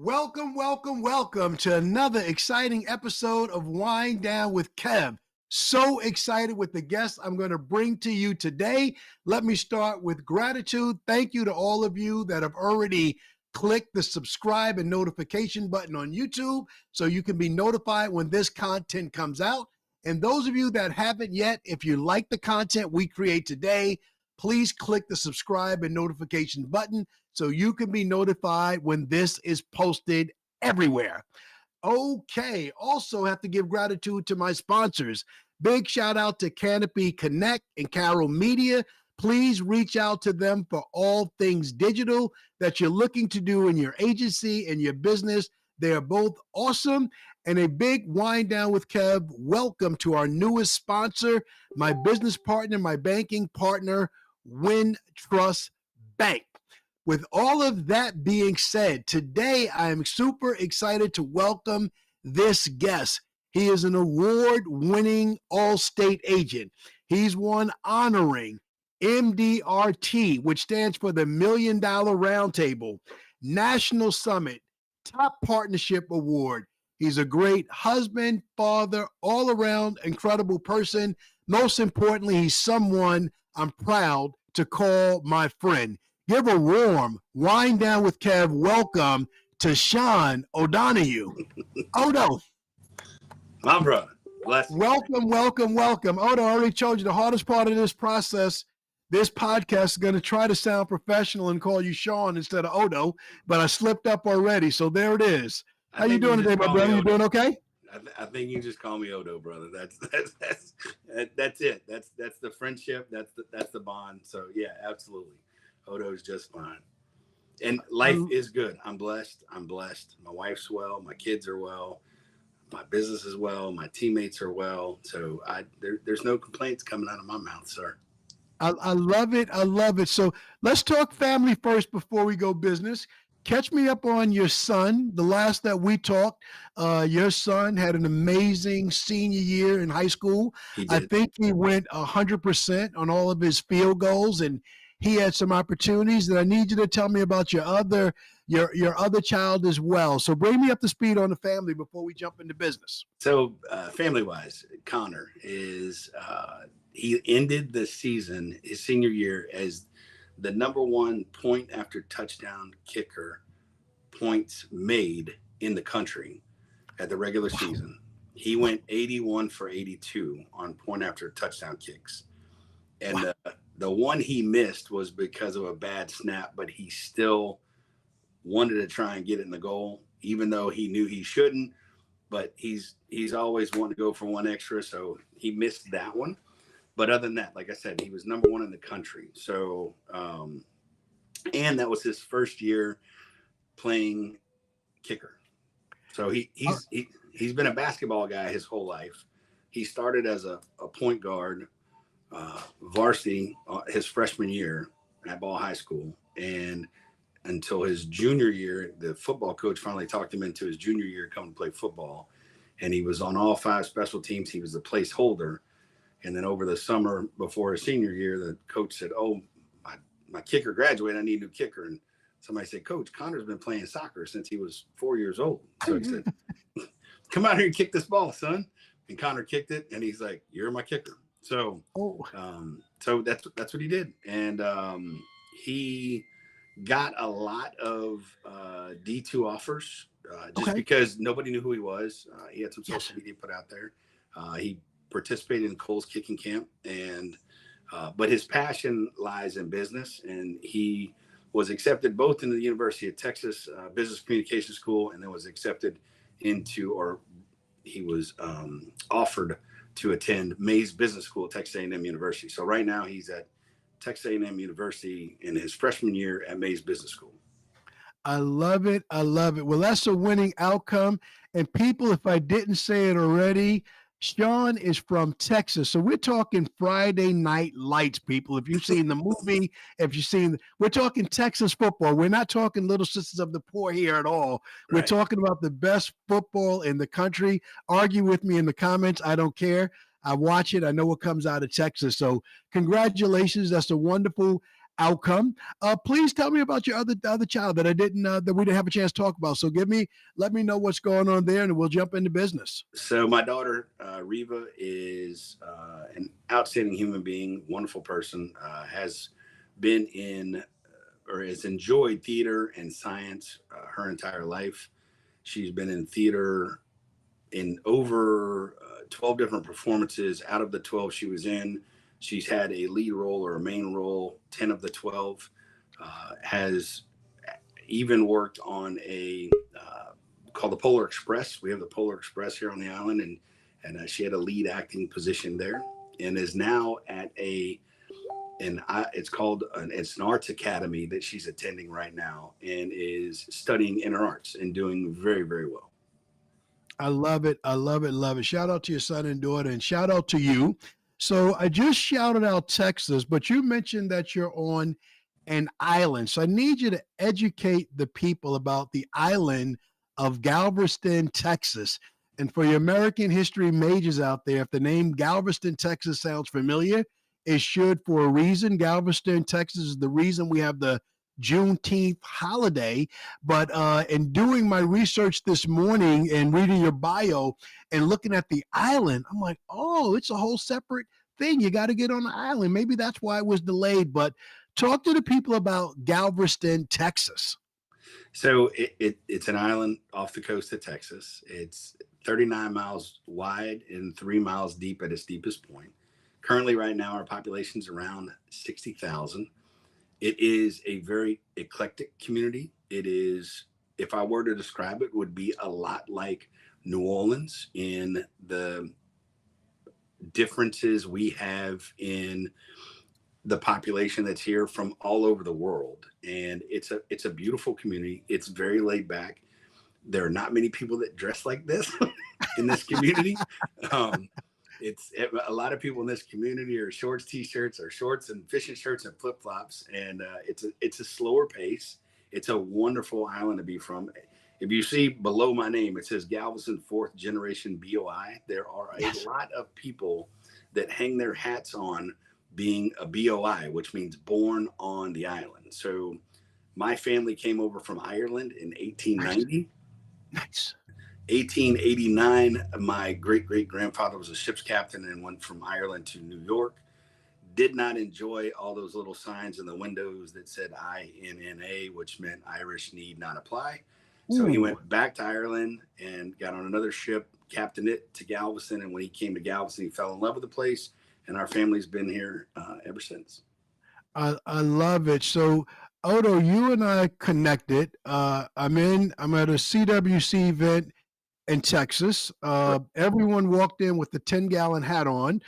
Welcome, welcome, welcome to another exciting episode of Wind Down with Kev. So excited with the guests I'm going to bring to you today. Let me start with gratitude. Thank you to all of you that have already clicked the subscribe and notification button on YouTube so you can be notified when this content comes out. And those of you that haven't yet, if you like the content we create today, please click the subscribe and notification button so you can be notified when this is posted everywhere. Okay, also have to give gratitude to my sponsors. Big shout out to Canopy Connect and Carol Media. Please reach out to them for all things digital that you're looking to do in your agency and your business. They are both awesome. And a big wind down with Kev. Welcome to our newest sponsor, my business partner, my banking partner, Wintrust Bank. With all of that being said, today I am super excited to welcome this guest. He is an award-winning all-state agent. He's won honoring MDRT, which stands for the $1 Million Roundtable, National Summit, Top Partnership Award. He's a great husband, father, all-around incredible person. Most importantly, he's someone I'm proud to call my friend. Give a warm wind down with Kev. Welcome to Sean O'Donoghue. Odo. My brother. Bless you. Welcome. Odo, I already told you the hardest part of this process, this podcast is going to try to sound professional and call you Sean instead of Odo, but I slipped up already. So there it is. How you doing today, my brother? You doing okay? I think you just call me Odo, brother. That's it. That's the friendship. That's the bond. So yeah, absolutely. Odo's just fine. And life is good. I'm blessed. My wife's well. My kids are well. My business is well. My teammates are well. So there's no complaints coming out of my mouth, sir. I love it. So let's talk family first before we go business. Catch me up on your son. The last that we talked, your son had an amazing senior year in high school. I think he went 100% on all of his field goals, and he had some opportunities. And I need you to tell me about your other child as well. So bring me up to speed on the family before we jump into business. So family-wise, Connor is he ended the season, his senior year, as the number one point after touchdown kicker points made in the country at the regular season. He went 81 for 82 on point after touchdown kicks. And the one he missed was because of a bad snap, but he still wanted to try and get it in the goal, even though he knew he shouldn't. But he's always wanting to go for one extra, so he missed that one. But other than that, like I said, he was number one in the country. So, and that was his first year playing kicker. So he's been a basketball guy his whole life. He started as a point guard, varsity, his freshman year at Ball High School, and until his junior year, the football coach finally talked him into his junior year coming to play football, and he was on all 5 special teams. He was the placeholder. And then over the summer before his senior year, the coach said, "Oh, my kicker graduated. I need a new kicker." And somebody said, "Coach, Connor's been playing soccer since he was 4 years old." So he said, "Come out here and kick this ball, son." And Connor kicked it, and he's like, "You're my kicker." So, so that's what he did. And he got a lot of D2 offers just because nobody knew who he was. He had some social media put out there. He participated in Cole's kicking camp, and but his passion lies in business, and he was accepted both into the University of Texas Business Communication School, and then was accepted into, or he was offered to attend Mays Business School at Texas A&M University. So right now he's at Texas A&M University in his freshman year at Mays Business School. I love it. Well, that's a winning outcome. And people, if I didn't say it already, Sean is from Texas. So we're talking Friday Night Lights, people. If you've seen the movie, we're talking Texas football. We're not talking Little Sisters of the Poor here at all. We're talking about the best football in the country. Argue with me in the comments. I don't care. I watch it. I know what comes out of Texas. So congratulations. That's a wonderful outcome. Please tell me about your other child that I didn't that we didn't have a chance to talk about. So let me know what's going on there, and we'll jump into business. So my daughter Reva is an outstanding human being, wonderful person. Has been in or has enjoyed theater and science her entire life. She's been in theater in over 12 different performances. Out of the 12 she was in, she's had a lead role or a main role 10 of the 12. Has even worked on a called the Polar Express. We have the Polar Express here on the island, and she had a lead acting position there, and is now at it's an arts academy that she's attending right now, and is studying inner arts and doing very, very well. I love it. I love it. Love it. Shout out to your son and daughter, and shout out to you. So I just shouted out Texas, but you mentioned that you're on an island. So I need you to educate the people about the island of Galveston, Texas. And for your American history majors out there, if the name Galveston, Texas sounds familiar, it should for a reason. Galveston, Texas is the reason we have the Juneteenth holiday. But in doing my research this morning and reading your bio and looking at the island, I'm like, oh, it's a whole separate thing. You got to get on the island. Maybe that's why it was delayed. But talk to the people about Galveston, Texas. So it's an island off the coast of Texas. It's 39 miles wide and 3 miles deep at its deepest point. Currently, right now, our population is around 60,000. It is a very eclectic community. It is, if I were to describe it, would be a lot like New Orleans in the differences we have in the population that's here from all over the world. And it's a beautiful community. It's very laid back. There are not many people that dress like this in this community. Um, it's a lot of people in this community are shorts, t-shirts, or shorts and fishing shirts and flip flops, and it's a slower pace. It's a wonderful island to be from. If you see below my name, it says Galveston Fourth Generation BOI. There are a lot of people that hang their hats on being a BOI, which means born on the island. So my family came over from Ireland in 1890. Nice. 1889, my great great grandfather was a ship's captain and went from Ireland to New York. Did not enjoy all those little signs in the windows that said INNA, which meant Irish need not apply. So he went back to Ireland and got on another ship, captained it to Galveston. And when he came to Galveston, he fell in love with the place. And our family's been here ever since. I love it. So Odo, you and I connected. I'm at a CWC event in Texas. Everyone walked in with the 10-gallon hat on.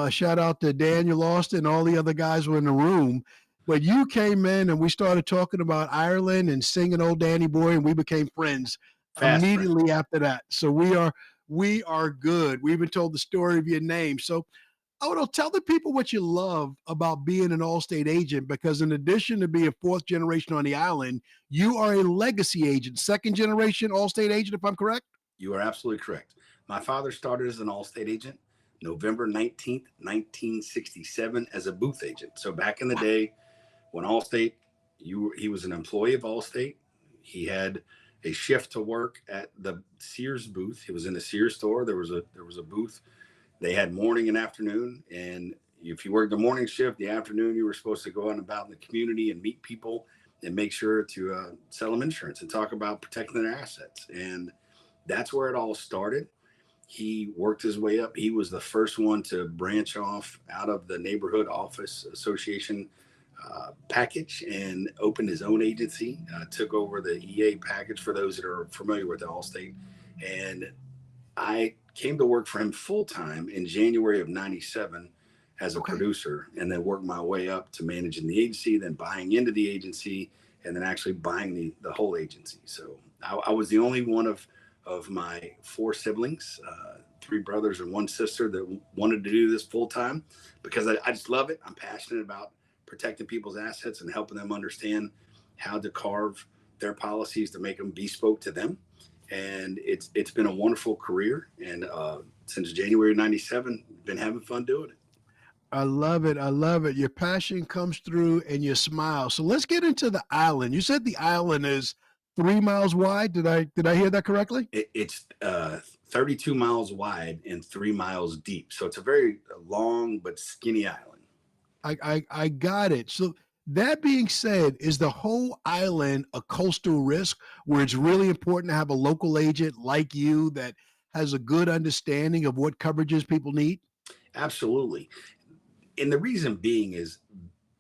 Shout out to Daniel Austin. All the other guys were in the room. But you came in and we started talking about Ireland and singing Old Danny Boy, and we became friends immediately after that. So we are good. We even told the story of your name. So Odo, tell the people what you love about being an Allstate agent, because in addition to being fourth generation on the island, you are a legacy agent, second generation Allstate agent, if I'm correct. You are absolutely correct. My father started as an Allstate agent November 19th, 1967 as a booth agent. So back in the day when Allstate, he was an employee of Allstate. He had a shift to work at the Sears booth. He was in the Sears store. There was a booth. They had morning and afternoon. And if you worked the morning shift, the afternoon, you were supposed to go out and about in the community and meet people and make sure to sell them insurance and talk about protecting their assets. And that's where it all started. He worked his way up. He was the first one to branch off out of the neighborhood office association package and opened his own agency, took over the EA package for those that are familiar with Allstate. And I came to work for him full time in January of 97 as a producer, and then worked my way up to managing the agency, then buying into the agency, and then actually buying the whole agency. So I was the only one of my four siblings, three brothers and one sister, that wanted to do this full time, because I just love it. I'm passionate about protecting people's assets and helping them understand how to carve their policies to make them bespoke to them. And it's been a wonderful career. And since January of 97, been having fun doing it. I love it. I love it. Your passion comes through and your smile. So let's get into the island. You said the island is 3 miles wide. Did I hear that correctly? It's 32 miles wide and 3 miles deep. So it's a very long but skinny island. I got it. So that being said, is the whole island a coastal risk where it's really important to have a local agent like you that has a good understanding of what coverages people need? Absolutely. And the reason being is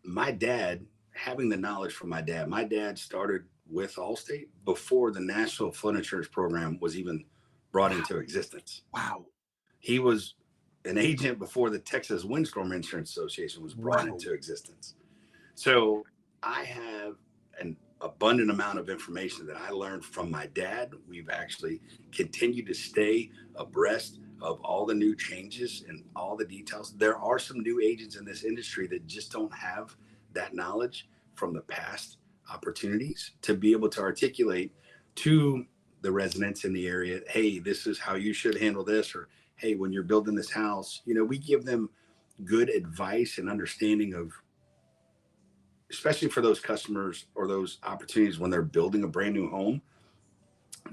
my dad, having the knowledge from my dad started with Allstate before the National Flood Insurance Program was even brought Wow. into existence. Wow. He was an agent before the Texas Windstorm Insurance Association was brought Wow. into existence. So I have an abundant amount of information that I learned from my dad. We've actually continued to stay abreast of all the new changes and all the details. There are some new agents in this industry that just don't have that knowledge from the past opportunities to be able to articulate to the residents in the area, hey, this is how you should handle this, or hey, when you're building this house, we give them good advice and understanding of, especially for those customers or those opportunities when they're building a brand new home,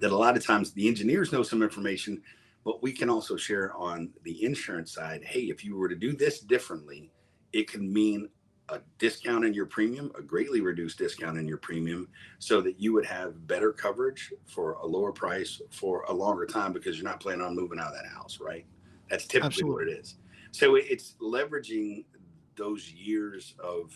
that a lot of times the engineers know some information, but we can also share on the insurance side, hey, if you were to do this differently, it can mean a discount in your premium, a greatly reduced discount in your premium, so that you would have better coverage for a lower price for a longer time because you're not planning on moving out of that house, right? That's typically what it Absolutely. is. So it's leveraging those years of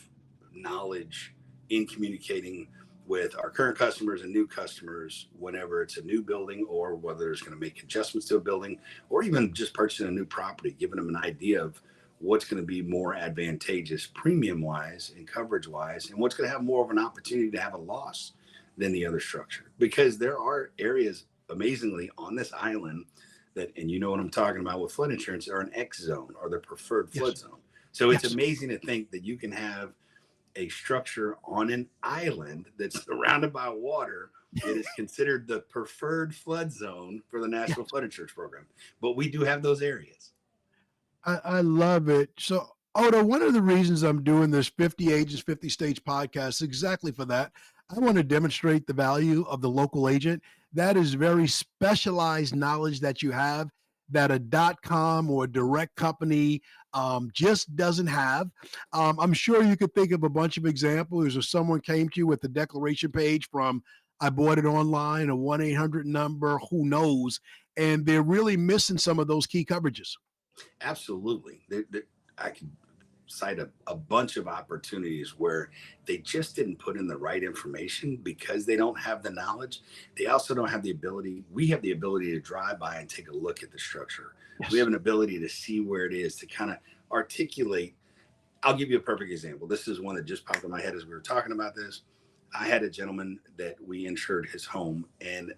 knowledge in communicating with our current customers and new customers whenever it's a new building or whether it's going to make adjustments to a building or even just purchasing a new property, giving them an idea of what's going to be more advantageous premium wise and coverage wise, and what's going to have more of an opportunity to have a loss than the other structure. Because there are areas amazingly on this island that, and you know what I'm talking about with flood insurance, are an X zone or the preferred flood Yes. zone. So it's Yes. amazing to think that you can have a structure on an island that's surrounded by water that is considered the preferred flood zone for the National Yes. Flood Insurance Program. But we do have those areas. I love it. So, Odo, one of the reasons I'm doing this 50 Agents, 50 States podcast is exactly for that. I want to demonstrate the value of the local agent. That is very specialized knowledge that you have that a .com or a direct company just doesn't have. I'm sure you could think of a bunch of examples. If someone came to you with a declaration page from I bought it online, a 1-800 number, who knows, and they're really missing some of those key coverages. Absolutely. I could cite a bunch of opportunities where they just didn't put in the right information because they don't have the knowledge. They also don't have the ability. We have the ability to drive by and take a look at the structure. We have Yes. an ability to see where it is, to kind of articulate. I'll give you a perfect example. This is one that just popped in my head as we were talking about this. I had a gentleman that we insured his home, and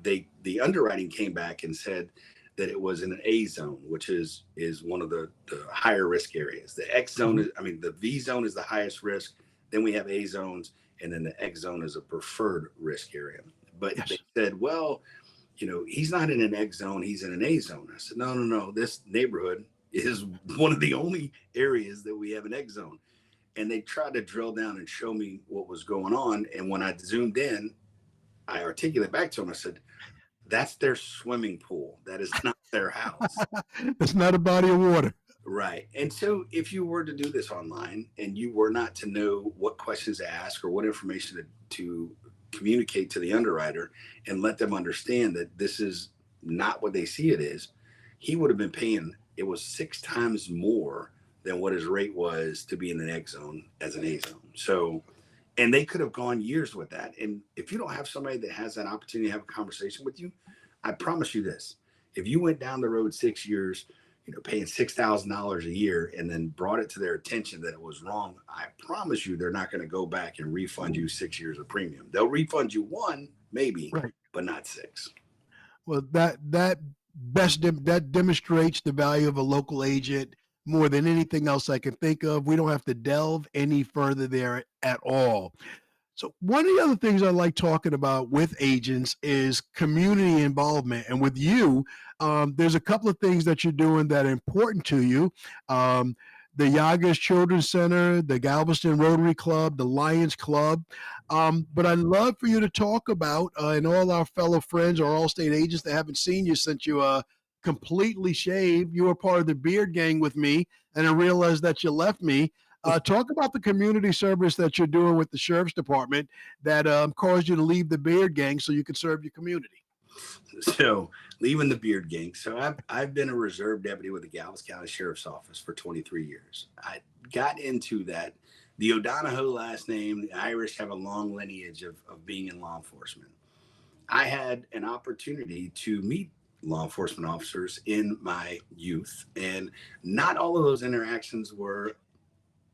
the underwriting came back and said that it was in an A zone, which is one of the higher risk areas. The X zone Mhm. is, I mean, the V zone is the highest risk. Then we have A zones, and then the X zone is a preferred risk area. But they Yes. said, well, he's not in an X zone, he's in an A zone. I said, no, no, no. This neighborhood is one of the only areas that we have an X zone. And they tried to drill down and show me what was going on. And when I zoomed in, I articulated back to him. I said, that's their swimming pool. That is not their house. It's not a body of water. Right. And so if you were to do this online and you were not to know what questions to ask or what information to communicate to the underwriter and let them understand that this is not what they see it is, he would have been paying, it was 6 times more than what his rate was to be in the X zone as an A zone. So, and they could have gone years with that. And if you don't have somebody that has that opportunity to have a conversation with you, I promise you this: if you went down the road 6 years, paying $6,000 a year, and then brought it to their attention that it was wrong, I promise you they're not going to go back and refund you 6 years of premium. They'll refund you one, maybe, Right. but not six. Well, that demonstrates the value of a local agent more than anything else I can think of. We don't have to delve any further there at all. So one of the other things I like talking about with agents is community involvement. And with you, there's a couple of things that you're doing that are important to you. Um, the Yagas Children's Center, the Galveston Rotary Club, the Lions Club. But I'd love for you to talk about, and all our fellow friends or all state agents that haven't seen you since you completely shaved. You were part of the beard gang with me, and I realized that you left me. Talk about the community service that you're doing with the sheriff's department that caused you to leave the beard gang so you could serve your community. So leaving the beard gang. So I've been a reserve deputy with the Galveston County Sheriff's Office for 23 years. I got into that. The O'Donohoe last name, the Irish have a long lineage of being in law enforcement. I had an opportunity to meet law enforcement officers in my youth, and not all of those interactions were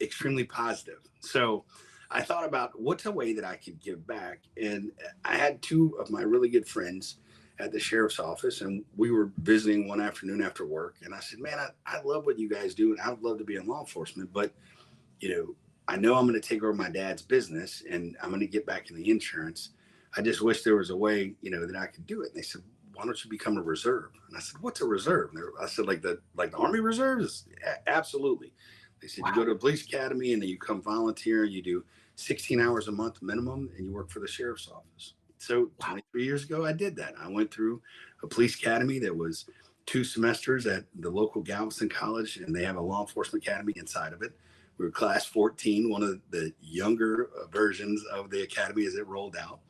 extremely positive. So I thought about what's a way that I could give back. And I had two of my really good friends at the sheriff's office, and we were visiting one afternoon after work. And I said, man, I love what you guys do, and I would love to be in law enforcement, but I know I'm going to take over my dad's business and I'm going to get back in the insurance. I just wish there was a way, that I could do it. And they said, why don't you become a reserve? And I said, what's a reserve? And I said, like the Army reserves? Absolutely. They said, you go to a police academy and then you come volunteer and you do 16 hours a month minimum and you work for the sheriff's office. So 23 years ago, I did that. I went through a police academy that was 2 semesters at the local Galveston College, and they have a law enforcement academy inside of it. We were class 14, one of the younger versions of the academy as it rolled out,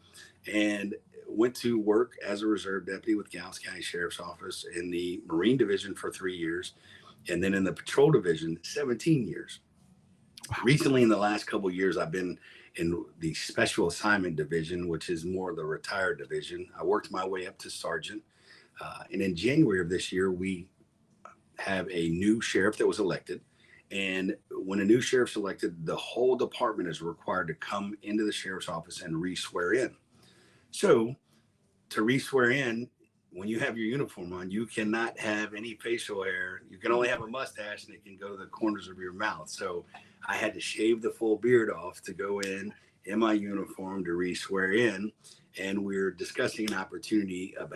and went to work as a reserve deputy with Galveston County Sheriff's Office in the Marine Division for 3 years, and then in the Patrol Division, 17 years. Recently, in the last couple of years, I've been in the Special Assignment Division, which is more the retired division. I worked my way up to sergeant. And in January of this year, we have a new sheriff that was elected. And when a new sheriff's elected, the whole department is required to come into the sheriff's office and re-swear in. So to re-swear in, when you have your uniform on, you cannot have any facial hair. You can only have a mustache, and it can go to the corners of your mouth. So I had to shave the full beard off to go in my uniform to re-swear in. And we're discussing an opportunity of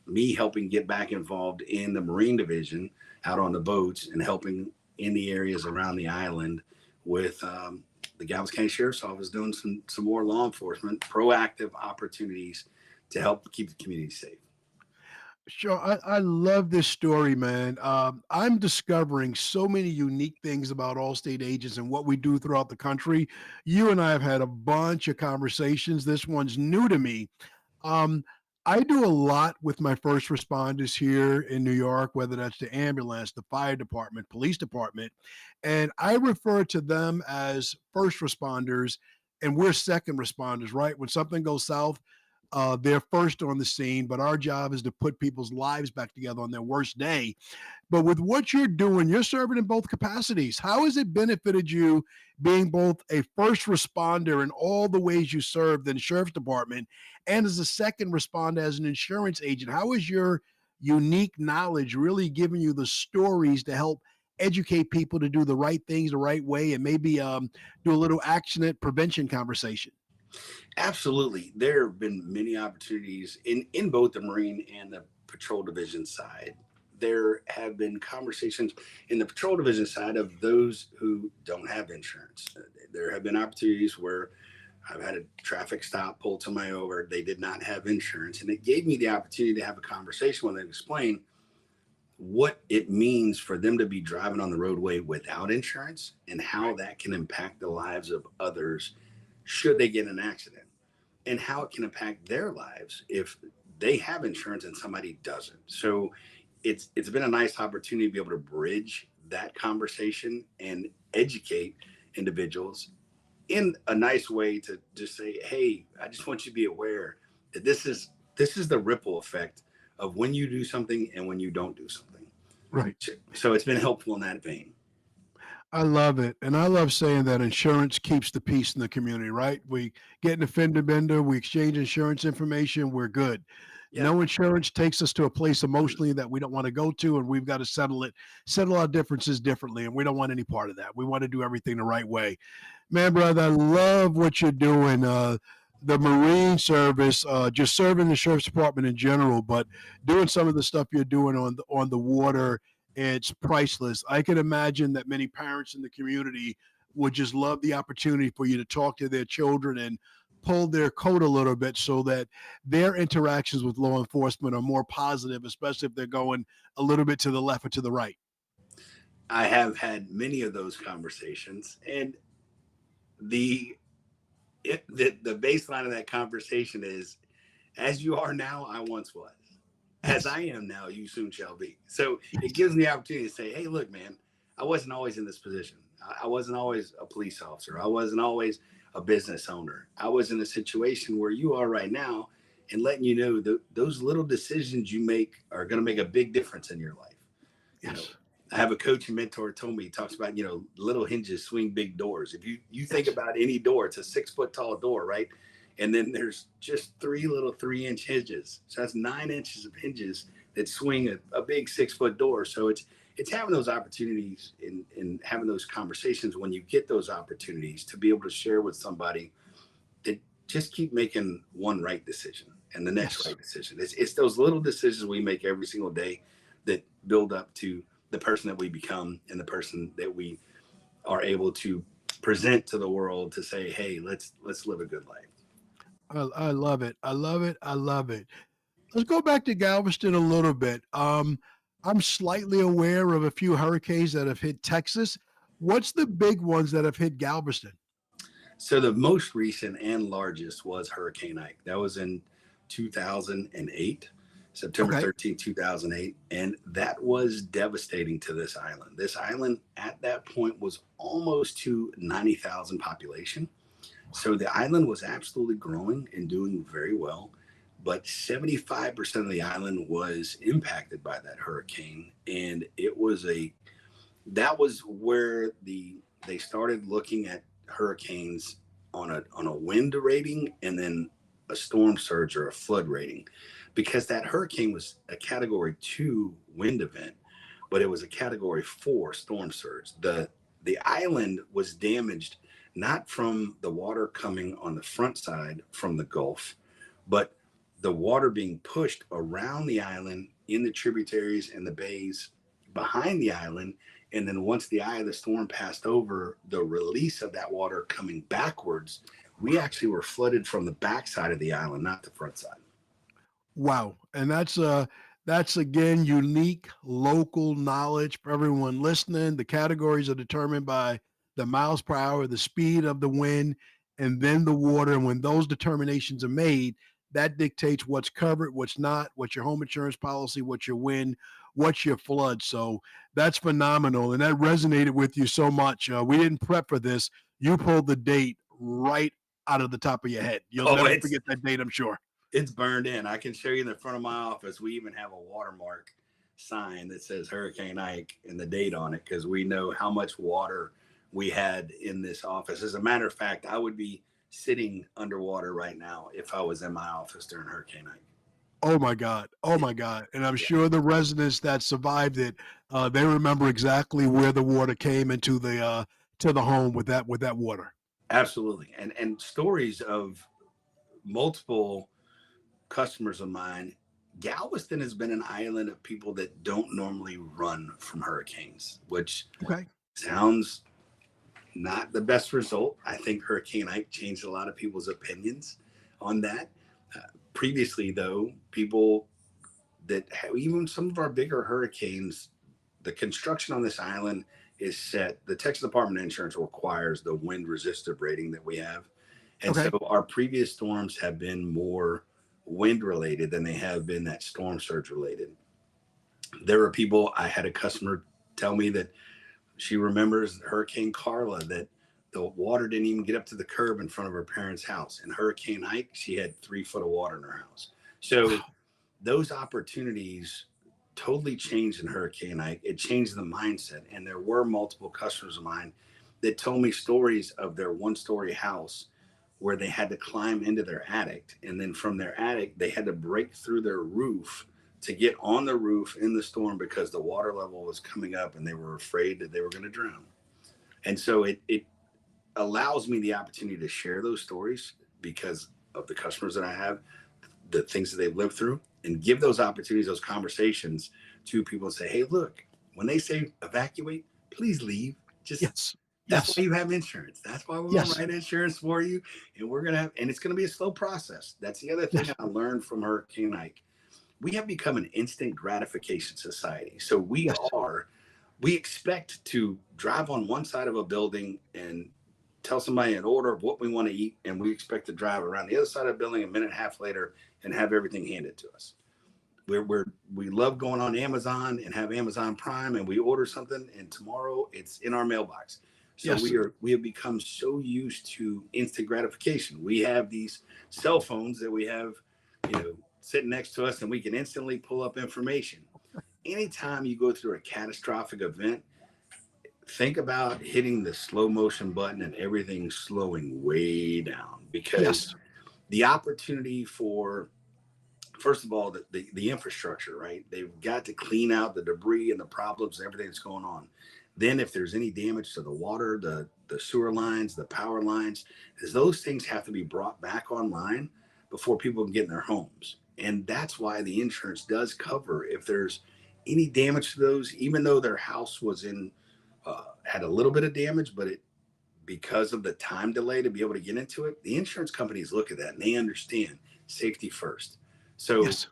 me helping get back involved in the Marine Division out on the boats and helping in the areas around the island with the Galveston County Sheriff's Office doing some more law enforcement, proactive opportunities to help keep the community safe. Sure. I love this story, man. I'm discovering so many unique things about Allstate agents and what we do throughout the country. You and I have had a bunch of conversations. This one's new to me. Um, I do a lot with my first responders here in New York, whether that's the ambulance, the fire department, police department, and I refer to them as first responders, and we're second responders, right? When something goes south, they're first on the scene, but our job is to put people's lives back together on their worst day. But with what you're doing, you're serving in both capacities. How has it benefited you being both a first responder in all the ways you served in the sheriff's department and as a second responder as an insurance agent? How is your unique knowledge really giving you the stories to help educate people to do the right things the right way and maybe do a little accident prevention conversation? Absolutely. There have been many opportunities in both the Marine and the Patrol Division side. There have been conversations in the Patrol Division side of those who don't have insurance. There have been opportunities where I've had a traffic stop pulled somebody over. They did not have insurance. And it gave me the opportunity to have a conversation with them, explain what it means for them to be driving on the roadway without insurance and how that can impact the lives of others should they get in an accident, and how it can impact their lives if they have insurance and somebody doesn't. So it's been a nice opportunity to be able to bridge that conversation and educate individuals in a nice way to just say, hey, I just want you to be aware that this is the ripple effect of when you do something and when you don't do something. Right. So it's been helpful in that vein. I love it. And I love saying that insurance keeps the peace in the community, right? We get an offender bender, we exchange insurance information, we're good. Yeah. No insurance takes us to a place emotionally that we don't want to go to, and we've got to settle our differences differently. And we don't want any part of that. We want to do everything the right way. Man, brother, I love what you're doing. The Marine service, just serving the sheriff's department in general, but doing some of the stuff you're doing on the water it's priceless. I can imagine that many parents in the community would just love the opportunity for you to talk to their children and pull their coat a little bit so that their interactions with law enforcement are more positive, especially if they're going a little bit to the left or to the right. I have had many of those conversations, and the the baseline of that conversation is, as you are now, I once was. As Yes. I am now, you soon shall be. So it gives me the opportunity to say, hey, look, man, I wasn't always in this position. I wasn't always a police officer. I wasn't always a business owner. I was in a situation where you are right now, and letting you know that those little decisions you make are going to make a big difference in your life. You know, Yes. I have a coach and mentor told me, he talks about, little hinges swing big doors. If you think Yes. about any door, it's a 6 foot tall door, right? And then there's just three little 3 inch hinges. So that's 9 inches of hinges that swing a big 6 foot door. So it's having those opportunities and having those conversations when you get those opportunities to be able to share with somebody that just keep making one right decision and the next Yes. right decision. It's those little decisions we make every single day that build up to the person that we become and the person that we are able to present to the world to say, hey, let's live a good life. I love it. I love it. I love it. Let's go back to Galveston a little bit. I'm slightly aware of a few hurricanes that have hit Texas. What's the big ones that have hit Galveston? So the most recent and largest was Hurricane Ike. That was in 2008, Okay. September 13th, 2008. And that was devastating to this island. This island at that point was almost to 90,000 population. So the island was absolutely growing and doing very well. But 75% of the island was impacted by that hurricane. And that was where they started looking at hurricanes on a wind rating and then a storm surge or a flood rating, because that hurricane was a category 2 wind event, but it was a category 4 storm surge. The island was damaged not from the water coming on the front side from the Gulf, but the water being pushed around the island in the tributaries and the bays behind the island. And then once the eye of the storm passed over, the release of that water coming backwards, we actually were flooded from the backside of the island, not the front side. Wow. And that's again unique local knowledge for everyone listening. The categories are determined by the miles per hour, the speed of the wind, and then the water. And when those determinations are made, that dictates what's covered, what's not, what's your home insurance policy, what's your wind, what's your flood. So that's phenomenal. And that resonated with you so much. We didn't prep for this. You pulled the date right out of the top of your head. You'll Oh, never it's forget that date, I'm sure. it's burned in. I can show you in the front of my office. We even have a watermark sign that says Hurricane Ike and the date on it, because we know how much water we had in this office. As a matter of fact, I would be sitting underwater right now if I was in my office during Hurricane Ike. Oh my God. Oh my God. And I'm Yeah, sure the residents that survived it, they remember exactly where the water came into the to the home with that water. absolutely. And stories of multiple customers of mine. Galveston has been an island of people that don't normally run from hurricanes, which Okay. sounds not the best result. I think Hurricane Ike changed a lot of people's opinions on that. Uh, Previously, though, people that have, even some of our bigger hurricanes, the construction on this island is set. The Texas Department of Insurance requires the wind resistive rating that we have. And so Okay. our previous storms have been more wind related than they have been that storm surge related. There were people, I had a customer tell me that she remembers Hurricane Carla, that the water didn't even get up to the curb in front of her parents' house. And Hurricane Ike, she had 3 foot of water in her house. So Wow. those opportunities totally changed in Hurricane Ike. It changed the mindset. And there were multiple customers of mine that told me stories of their 1 story house where they had to climb into their attic. And then from their attic, they had to break through their roof to get on the roof in the storm because the water level was coming up and they were afraid that they were going to drown. And so it allows me the opportunity to share those stories because of the customers that I have, the things that they've lived through, and give those opportunities, those conversations to people and say, hey, look, when they say evacuate, please leave. Just Yes. that's why Yes. you have insurance. That's why we're going to Yes. write insurance for you. And we're going to have, and it's going to be a slow process. That's the other thing Yes. I learned from Hurricane Ike. We have become an instant gratification society. So Yes. we expect to drive on one side of a building and tell somebody an order of what we want to eat. And we expect to drive around the other side of the building a minute and a half later and have everything handed to us. We love going on Amazon and have Amazon Prime, and we order something and tomorrow it's in our mailbox. So Yes. we have become so used to instant gratification. We have these cell phones that we have, sitting next to us, and we can instantly pull up information. Anytime you go through a catastrophic event, think about hitting the slow motion button and everything slowing way down, Yes. because the opportunity for, first of all, the infrastructure, right? They've got to clean out the debris and the problems and everything that's going on. Then if there's any damage to the water, the sewer lines, the power lines, is those things have to be brought back online before people can get in their homes. And that's why the insurance does cover if there's any damage to those, even though their house was had a little bit of damage, but because of the time delay to be able to get into it, the insurance companies look at that and they understand safety first. So Yes.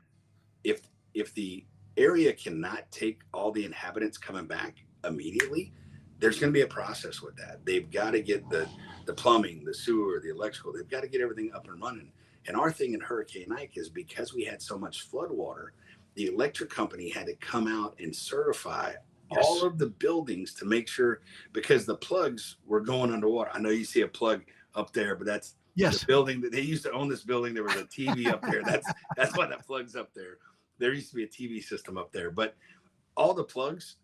if the area cannot take all the inhabitants coming back immediately, there's going to be a process with that. They've got to get the plumbing, the sewer, the electrical. They've got to get everything up and running. And our thing in Hurricane Ike is because we had so much flood water, the electric company had to come out and certify all Yes. of the buildings to make sure, because the plugs were going underwater. I know you see a plug up there, but that's the Yes. building that they used to own. This building, there was a TV up there. That's why that plug's up there. There used to be a TV system up there, but all the plugs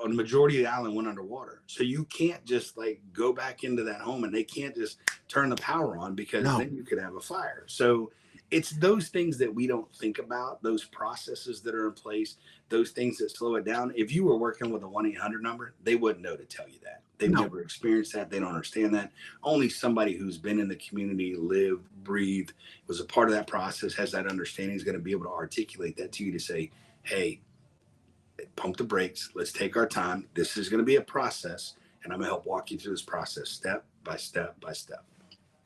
on the majority of the island went underwater. So you can't just like go back into that home and they can't just turn the power on, because No. then you could have a fire. So it's those things that we don't think about, those processes that are in place, those things that slow it down. If you were working with a 1-800 number, they wouldn't know to tell you that. They've No. never experienced that. They don't understand that. Only somebody who's been in the community, lived, breathed, was a part of that process, has that understanding, is going to be able to articulate that to you to say, hey, pump the brakes. Let's take our time. This is going to be a process, and I'm going to help walk you through this process step by step by step.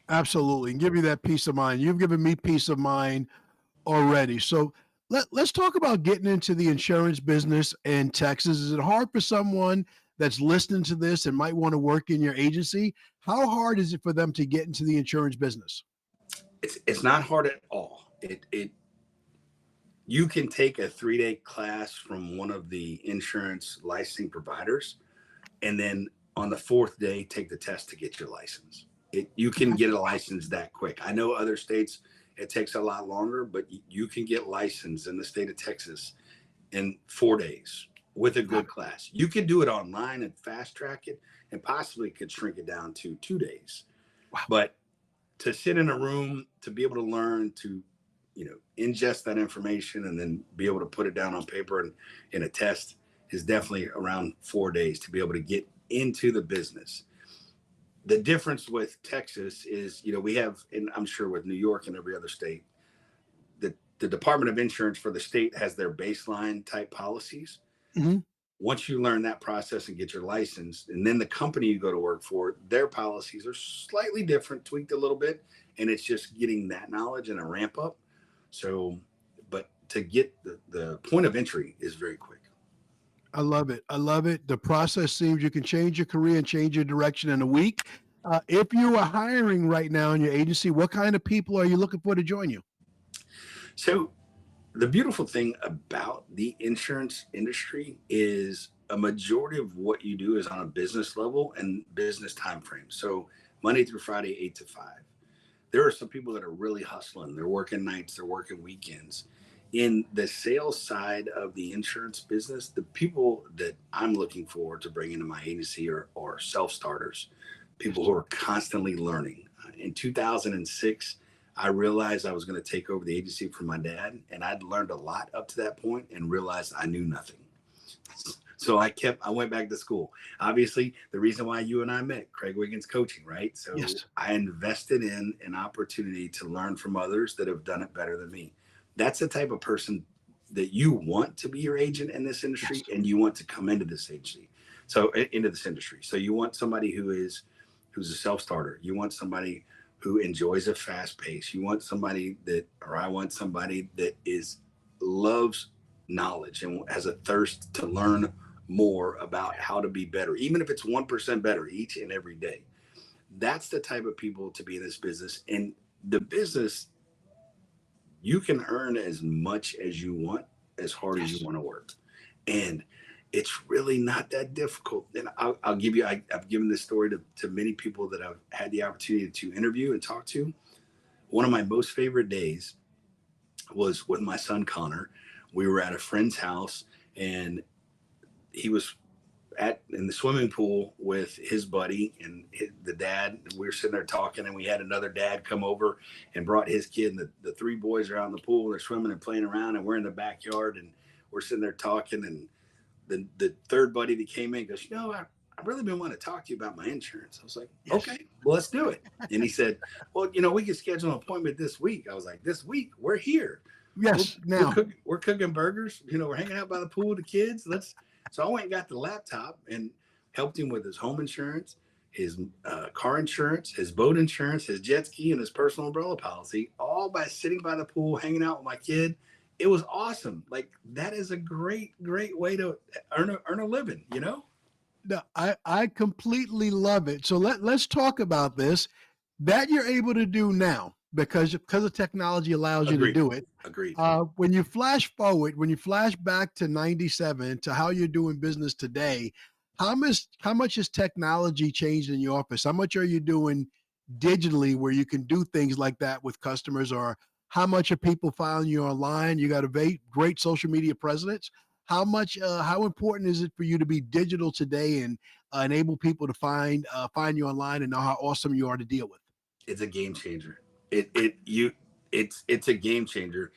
Absolutely. And give you that peace of mind. You've given me peace of mind already. So let's talk about getting into the insurance business in Texas. Is it hard for someone that's listening to this and might want to work in your agency? How hard is it for them to get into the insurance business? It's not hard at all. You can take a 3-day class from one of the insurance licensing providers, and then on the fourth day take the test to get your license. You can get a license that quick. I know other states it takes a lot longer, but you can get licensed in the state of Texas in 4 days with a Wow. good class. You could do it online and fast track it, and possibly could shrink it down to 2 days. Wow. But to sit in a room, to be able to learn, to ingest that information and then be able to put it down on paper and in a test, is definitely around 4 days to be able to get into the business. The difference with Texas is, we have, and I'm sure with New York and every other state, the Department of Insurance for the state has their baseline type policies. Mhm. Once you learn that process and get your license, and then the company you go to work for, their policies are slightly different, tweaked a little bit, and it's just getting that knowledge and a ramp up. So, but to get the point of entry is very quick. I love it. I love it. The process seems you can change your career and change your direction in a week. If you are hiring right now in your agency, what kind of people are you looking for to join you? So the beautiful thing about the insurance industry is a majority of what you do is on a business level and business time frame. So Monday through Friday, 8 to 5. There are some people that are really hustling. They're working nights, they're working weekends. In the sales side of the insurance business, the people that I'm looking for to bring into my agency are self-starters, people Yes. who are constantly learning. In 2006, I realized I was going to take over the agency from my dad, and I'd learned a lot up to that point and realized I knew nothing. So I went back to school. Obviously, the reason why you and I met, Craig Wiggins coaching, right? So Yes. I invested in an opportunity to learn from others that have done it better than me. That's the type of person that you want to be your agent in this industry, Yes. and you want to come into this agency. So into this industry. So you want somebody who's a self-starter. You want somebody who enjoys a fast pace. You want somebody that, or I want somebody that is loves knowledge and has a thirst to learn more about how to be better, even if it's 1% better each and every day. That's the type of people to be in this business. And the business, you can earn as much as you want, as hard as you Yes. want to work. And it's really not that difficult. And I'll give you, I've given this story to many people that I've had the opportunity to interview and talk to. One of my most favorite days was with my son, Connor. We were at a friend's house, and he was in the swimming pool with his buddy and the dad. We were sitting there talking, and we had another dad come over and brought his kid, and the three boys are out in the pool. They're swimming and playing around, and we're in the backyard, and we're sitting there talking. And the third buddy that came in goes, I've really been wanting to talk to you about my insurance. I was like, Yes. okay, well, let's do it. And he said, well, we can schedule an appointment this week. I was like, this week? We're here. We're, Yes. Now. we're cooking burgers. We're hanging out by the pool with the kids. So I went and got the laptop and helped him with his home insurance, his car insurance, his boat insurance, his jet ski, and his personal umbrella policy, all by sitting by the pool, hanging out with my kid. It was awesome. Like, that is a great, great way to earn a living. No, I completely love it. So let's talk about this that you're able to do now because the technology allows you to Agreed. do it. Agreed. When you flash forward, when you flash back to '97 to how you're doing business today, how much has technology changed in your office? How much are you doing digitally where you can do things like that with customers, or how much are people following you online? You got a great social media presence. How important is it for you to be digital today and enable people to find you online and know how awesome you are to deal with? It's a game changer. It's a game changer.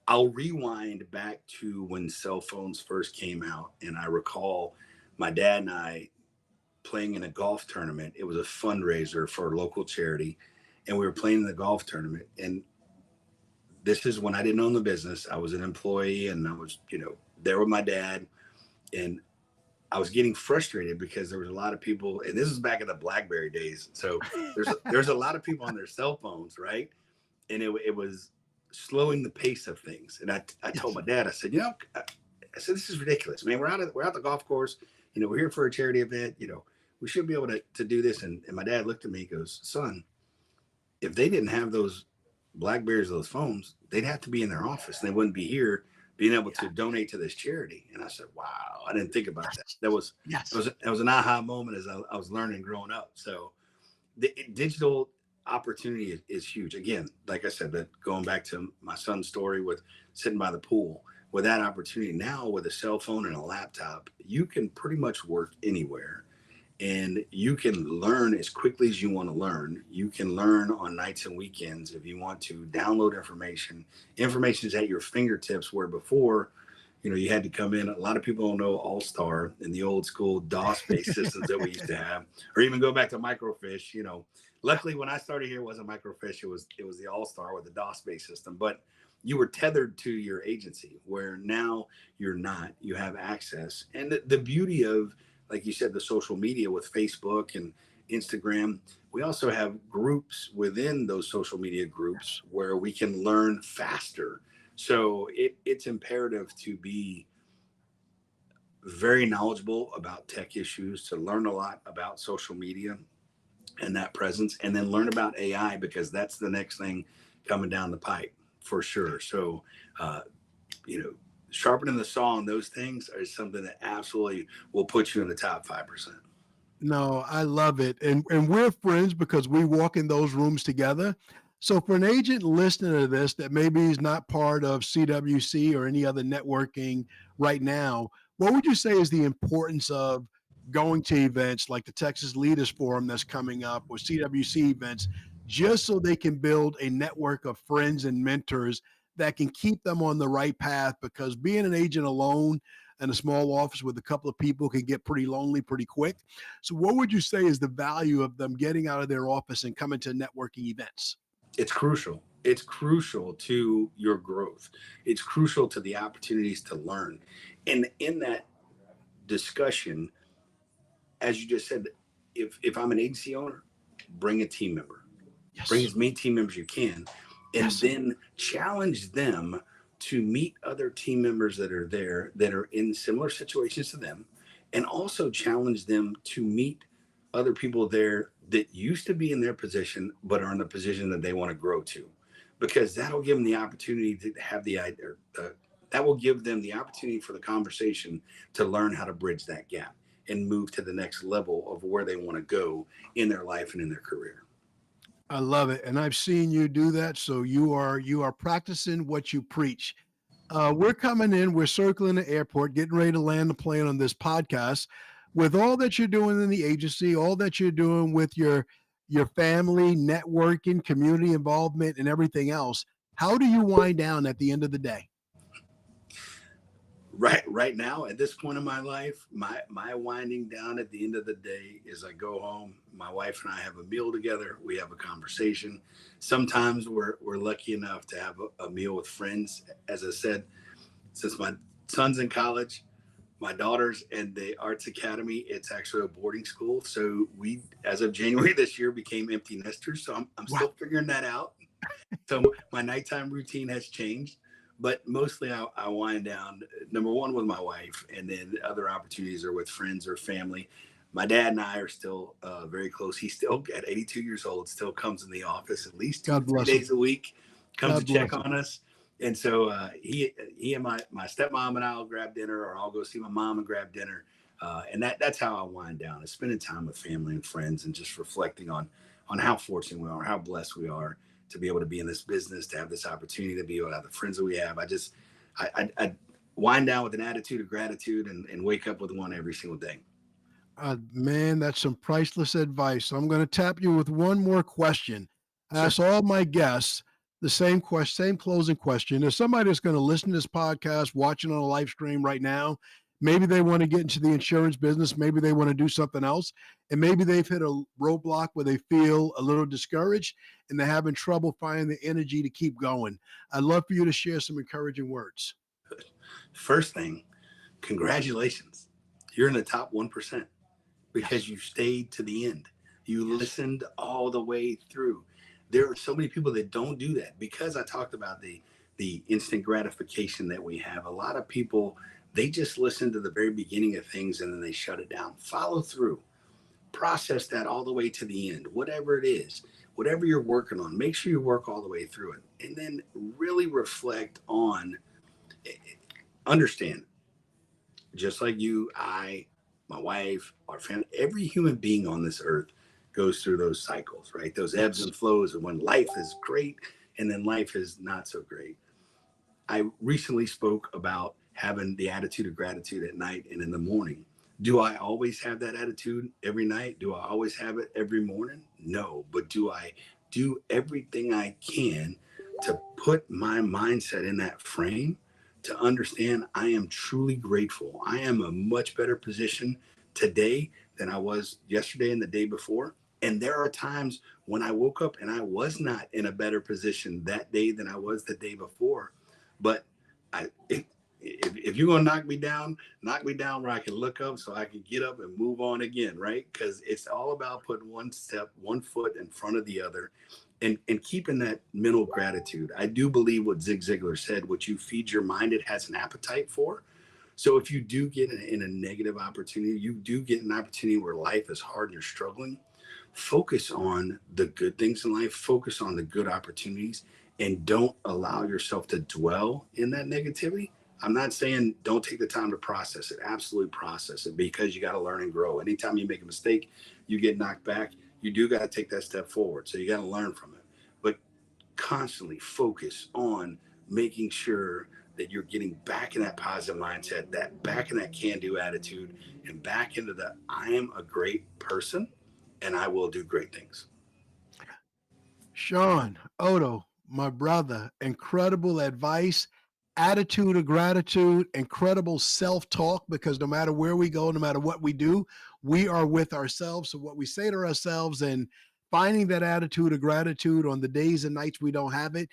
I'll rewind back to when cell phones first came out, and I recall my dad and I playing in a golf tournament. It was a fundraiser for a local charity, and we were playing in the golf tournament. And this is when I didn't own the business. I was an employee, and I was, there with my dad, and I was getting frustrated because there was a lot of people, and this is back in the BlackBerry days. So there's a lot of people on their cell phones, right? And it was slowing the pace of things. And I told Yes. my dad, I said, I said, this is ridiculous, man. We're out the golf course. We're here for a charity event. We should be able to do this. And my dad looked at me and goes, son, if they didn't have those Blackberries, those phones, they'd have to be in their office. And they wouldn't be here being able to donate to this charity. And I said, wow, I didn't think about that. That was Yes. an aha moment as I was learning growing up. So the digital opportunity is huge. Again, like I said, that going back to my son's story with sitting by the pool, with that opportunity now with a cell phone and a laptop, you can pretty much work anywhere, and you can learn as quickly as you want to learn. You can learn on nights and weekends if you want to download information. Information is at your fingertips, where before, you had to come in. A lot of people don't know All Star and the old school DOS based systems that we used to have, or even go back to microfiche. Luckily when I started here, it wasn't microfiche. It was the All Star with the DOS based system, but you were tethered to your agency, where now you're not. You have access. And the beauty of, like you said, the social media with Facebook and Instagram, we also have groups within those social media groups where we can learn faster. So it's imperative to be very knowledgeable about tech issues, to learn a lot about social media and that presence, and then learn about AI, because that's the next thing coming down the pipe for sure. So, uh, you know, sharpening the saw on those things are something that absolutely will put you in the top 5%. No, I love it. And we're friends because we walk in those rooms together. So for an agent listening to this that maybe is not part of CWC or any other networking right now, what would you say is the importance of going to events like the Texas Leaders Forum that's coming up, or CWC events, just so they can build a network of friends and mentors that can keep them on the right path? Because being an agent alone in a small office with a couple of people can get pretty lonely pretty quick. So, what would you say is the value of them getting out of their office and coming to networking events? It's crucial. It's crucial to your growth. It's crucial to the opportunities to learn. And in that discussion, as you just said, if I'm an agency owner, bring a team member, bring Yes. as many team members you can, and Yes. then challenge them to meet other team members that are there that are in similar situations to them, and also challenge them to meet other people there that used to be in their position but are in the position that they want to grow to, because that'll give them the opportunity to have the idea. That will give them the opportunity for the conversation to learn how to bridge that gap and move to the next level of where they want to go in their life and in their career. I love it. And I've seen you do that. So you are practicing what you preach. We're coming in, we're circling the airport, getting ready to land the plane on this podcast. With all that you're doing in the agency, all that you're doing with your family, networking, community involvement, and everything else, how do you wind down at the end of the day? Right now, at this point in my life, my winding down at the end of the day is I go home, my wife and I have a meal together, we have a conversation. Sometimes we're lucky enough to have a meal with friends. As I said, since my son's in college, my daughter's in the arts academy, it's actually a boarding school, so we, as of January this year, became empty nesters, so I'm Wow. still figuring that out. So my nighttime routine has changed, but mostly I wind down, number one, with my wife, and then other opportunities are with friends or family. My dad and I are still very close. He still, at 82 years old, still comes in the office at least two to God three bless him. days a week, comes to God check bless him. on us. And so he and my stepmom and I'll grab dinner, or I'll go see my mom and grab dinner. And that's how I wind down, is spending time with family and friends and just reflecting on how fortunate we are, how blessed we are to be able to be in this business, to have this opportunity, to be able to have the friends that we have. I wind down with an attitude of gratitude, and wake up with one every single day. Man, that's some priceless advice. So I'm going to tap you with one more question. I Sure. ask all my guests the same question, same closing question. If somebody that's going to listen to this podcast, watching on a live stream right now, maybe they want to get into the insurance business, maybe they want to do something else, and maybe they've hit a roadblock where they feel a little discouraged and they're having trouble finding the energy to keep going. I'd love for you to share some encouraging words. First thing, congratulations. You're in the top 1% because Yes. you stayed to the end. You Yes. listened all the way through. There are so many people that don't do that, because I talked about the instant gratification that we have. A lot of people, they just listen to the very beginning of things and then they shut it down. Follow through. Process that all the way to the end, whatever it is, whatever you're working on, make sure you work all the way through it. And then really reflect on, understand, just like you, I, my wife, our family, every human being on this earth goes through those cycles, right? Those ebbs Yes. and flows of when life is great and then life is not so great. I recently spoke about having the attitude of gratitude at night and in the morning. Do I always have that attitude every night? Do I always have it every morning? No. But do I do everything I can to put my mindset in that frame to understand I am truly grateful? I am a much better position today than I was yesterday and the day before. And there are times when I woke up and I was not in a better position that day than I was the day before. But if you're gonna knock me down where I can look up so I can get up and move on again, right? Because it's all about putting one step, one foot in front of the other, and keeping that mental gratitude. I do believe what Zig Ziglar said: what you feed your mind, it has an appetite for. So if you do get in a negative opportunity, you do get an opportunity where life is hard and you're struggling, focus on the good things in life, focus on the good opportunities, and don't allow yourself to dwell in that negativity. I'm not saying don't take the time to process it. Absolutely process it, because you got to learn and grow. Anytime you make a mistake, you get knocked back, you do got to take that step forward. So you got to learn from it. But constantly focus on making sure that you're getting back in that positive mindset, that back in that can do attitude, and back into the I am a great person and I will do great things. Sean, Odo, my brother, incredible advice, attitude of gratitude, incredible self talk, because no matter where we go, no matter what we do, we are with ourselves. So, what we say to ourselves and finding that attitude of gratitude on the days and nights we don't have it,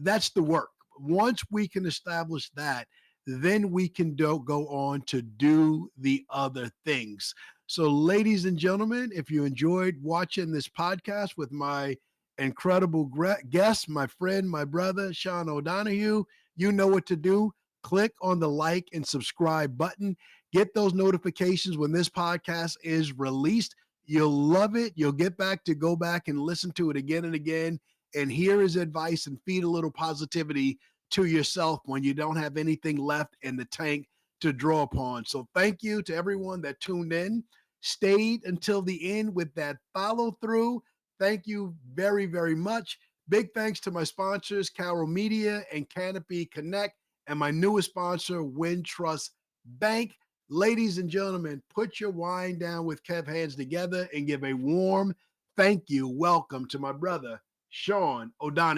that's the work. Once we can establish that, then we can go on to do the other things. So, ladies and gentlemen, if you enjoyed watching this podcast with my incredible guest, my friend, my brother, Sean O'Donohue, you know what to do. Click on the like and subscribe button. Get those notifications when this podcast is released. You'll love it. You'll get back to go back and listen to it again and again and hear his advice and feed a little positivity to yourself when you don't have anything left in the tank to draw upon. So thank you to everyone that tuned in, stayed until the end with that follow through. Thank you very, very much. Big thanks to my sponsors, Carol Media and Canopy Connect, and my newest sponsor, Wintrust Bank. Ladies and gentlemen, put your wine down with Kev hands together and give a warm thank you, welcome to my brother, Sean O'Donohue.